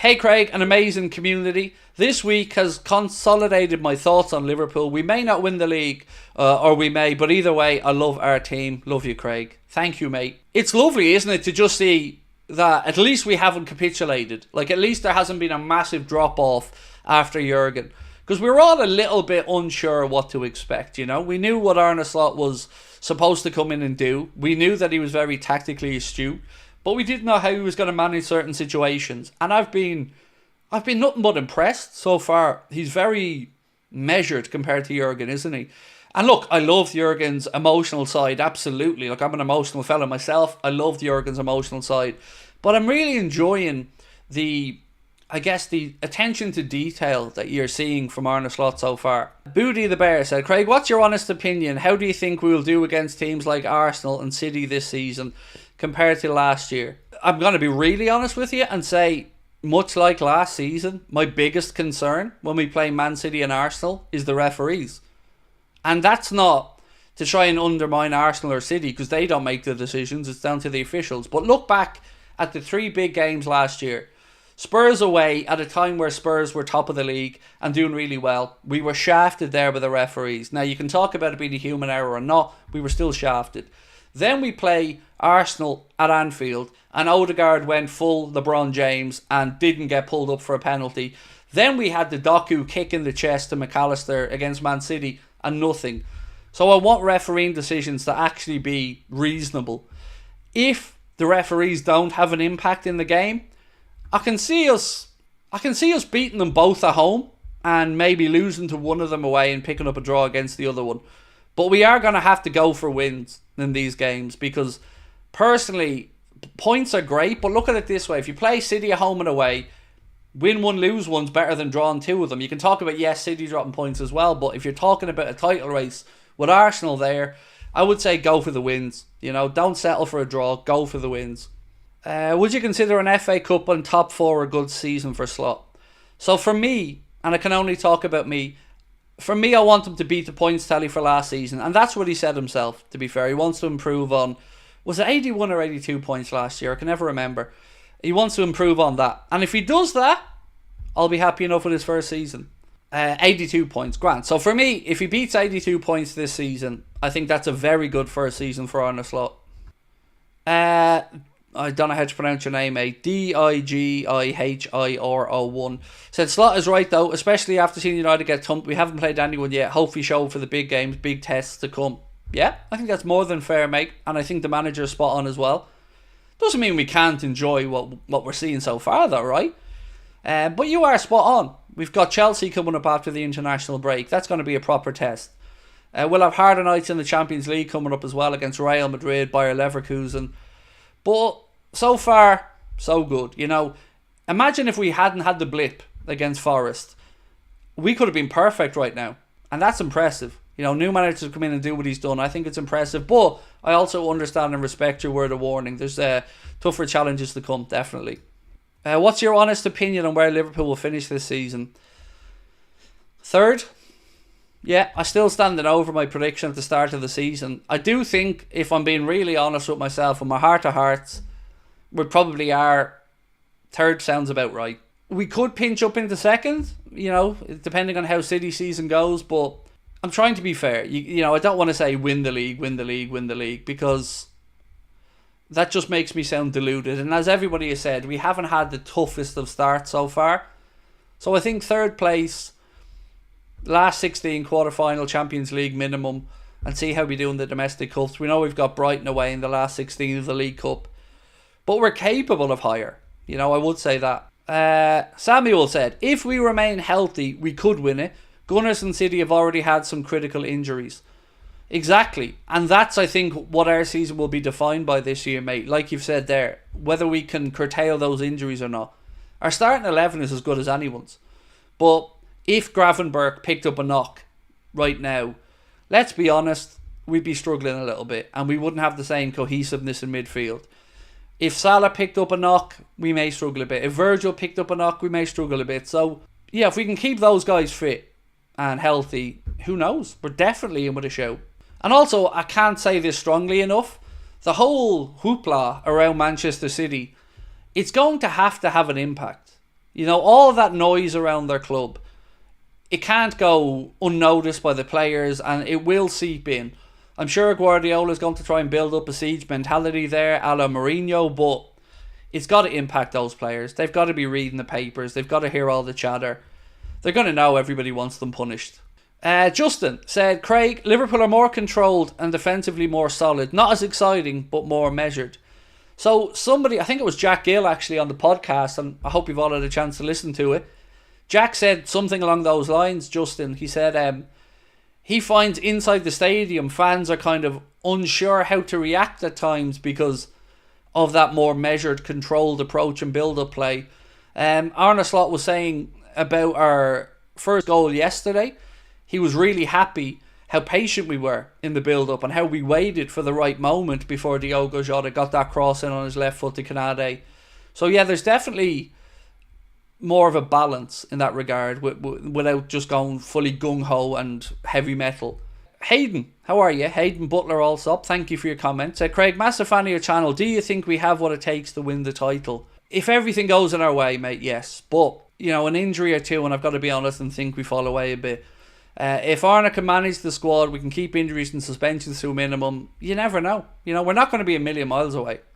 Hey Craig, an amazing community. This week has consolidated my thoughts on Liverpool. We may not win the league, or we may, but either way, I love our team. Love you, Craig. Thank you, mate. It's lovely, isn't it, to just see that at least we haven't capitulated. Like, at least there hasn't been a massive drop-off after Jurgen. Because we were all a little bit unsure what to expect, you know. We knew what Arne Slot was supposed to come in and do. We knew that he was very tactically astute. But we didn't know how he was going to manage certain situations. And I've been nothing but impressed so far. He's very measured compared to Jurgen, isn't he? And look, I love Jurgen's emotional side, absolutely. Like, I'm an emotional fella myself. I love Jurgen's emotional side. But I'm really enjoying the attention to detail that you're seeing from Arne Slot so far. Booty the Bear said, Craig, what's your honest opinion? How do you think we will do against teams like Arsenal and City this season compared to last year? I'm going to be really honest with you and say, much like last season, my biggest concern when we play Man City and Arsenal is the referees. And that's not to try and undermine Arsenal or City, because they don't make the decisions. It's down to the officials. But look back at the three big games last year. Spurs away at a time where Spurs were top of the league and doing really well. We were shafted there by the referees. Now, you can talk about it being a human error or not. We were still shafted. Then we play Arsenal at Anfield, and Odegaard went full LeBron James and didn't get pulled up for a penalty. Then we had the Doku kick in the chest to McAllister against Man City and nothing. So I want refereeing decisions to actually be reasonable. If the referees don't have an impact in the game, I can see us beating them both at home and maybe losing to one of them away and picking up a draw against the other one. But we are going to have to go for wins in these games, because personally, points are great, but look at it this way. If you play City at home and away, win one, lose one's better than drawing two of them. You can talk about, yes, City dropping points as well, but if you're talking about a title race with Arsenal there, I would say go for the wins. You know, don't settle for a draw, go for the wins. Would you consider an FA Cup and top four a good season for Slot? So for me, and I can only talk about me, for me, I want him to beat the points tally for last season. And that's what he said himself, to be fair. He wants to improve on, was it 81 or 82 points last year? I can never remember. He wants to improve on that. And if he does that, I'll be happy enough with his first season. 82 points, grand. So for me, if he beats 82 points this season, I think that's a very good first season for Arne Slot. I don't know how to pronounce your name, mate. Digihiro1 said, Slot is right though, especially after seeing United get thumped. We haven't played anyone yet. Hope we show for the big games, big tests to come. Yeah, I think that's more than fair, mate. And I think the manager's spot on as well. Doesn't mean we can't enjoy what we're seeing so far though, right? But you are spot on. We've got Chelsea coming up after the international break. That's going to be a proper test. We'll have harder nights in the Champions League coming up as well against Real Madrid, Bayer Leverkusen. But so far, so good. You know, imagine if we hadn't had the blip against Forest. We could have been perfect right now. And that's impressive. You know, new managers come in and do what he's done. I think it's impressive. But I also understand and respect your word of warning. There's tougher challenges to come, definitely. What's your honest opinion on where Liverpool will finish this season? Third? Yeah, I still standing over my prediction at the start of the season. I do think, if I'm being really honest with myself, in my heart of hearts, we probably are. Third sounds about right. We could pinch up into second, you know, depending on how City season goes, but I'm trying to be fair. You know, I don't want to say win the league, because that just makes me sound deluded. And as everybody has said, we haven't had the toughest of starts so far. So I think third place, last 16 quarter-final Champions League minimum, and see how we do in the domestic cups. We know we've got Brighton away in the last 16 of the League Cup, but we're capable of higher. You know, I would say that. Samuel said, if we remain healthy, we could win it. Gunners and City have already had some critical injuries. Exactly. And that's, I think, what our season will be defined by this year, mate. Like you've said there, whether we can curtail those injuries or not. Our starting 11 is as good as anyone's. But if Gravenberch picked up a knock right now, let's be honest, we'd be struggling a little bit and we wouldn't have the same cohesiveness in midfield. If Salah picked up a knock, we may struggle a bit. If Virgil picked up a knock, we may struggle a bit. So, yeah, if we can keep those guys fit and healthy, who knows? We're definitely in with a show. And also, I can't say this strongly enough, the whole hoopla around Manchester City, it's going to have an impact. You know, all of that noise around their club, it can't go unnoticed by the players, and it will seep in. I'm sure Guardiola's going to try and build up a siege mentality there, a la Mourinho, but it's got to impact those players. They've got to be reading the papers. They've got to hear all the chatter. They're going to know everybody wants them punished. Justin said, Craig, Liverpool are more controlled and defensively more solid. Not as exciting, but more measured. So somebody, I think it was Jack Gill actually on the podcast, and I hope you've all had a chance to listen to it. Jack said something along those lines, Justin. He said he finds inside the stadium fans are kind of unsure how to react at times because of that more measured, controlled approach and build-up play. Arne Slot was saying about our first goal yesterday, he was really happy how patient we were in the build-up and how we waited for the right moment before Diogo Jota got that cross in on his left foot to Canade. So yeah, there's definitely more of a balance in that regard without just going fully gung-ho and heavy metal. Hayden, how are you? Hayden Butler also up. Thank you for your comment. Said, Craig, massive fan of your channel. Do you think we have what it takes to win the title? If everything goes in our way, mate, yes. But, you know, an injury or two, and I've got to be honest and think we fall away a bit. If Arne can manage the squad, we can keep injuries and suspensions to a minimum. You never know. You know, we're not going to be a million miles away.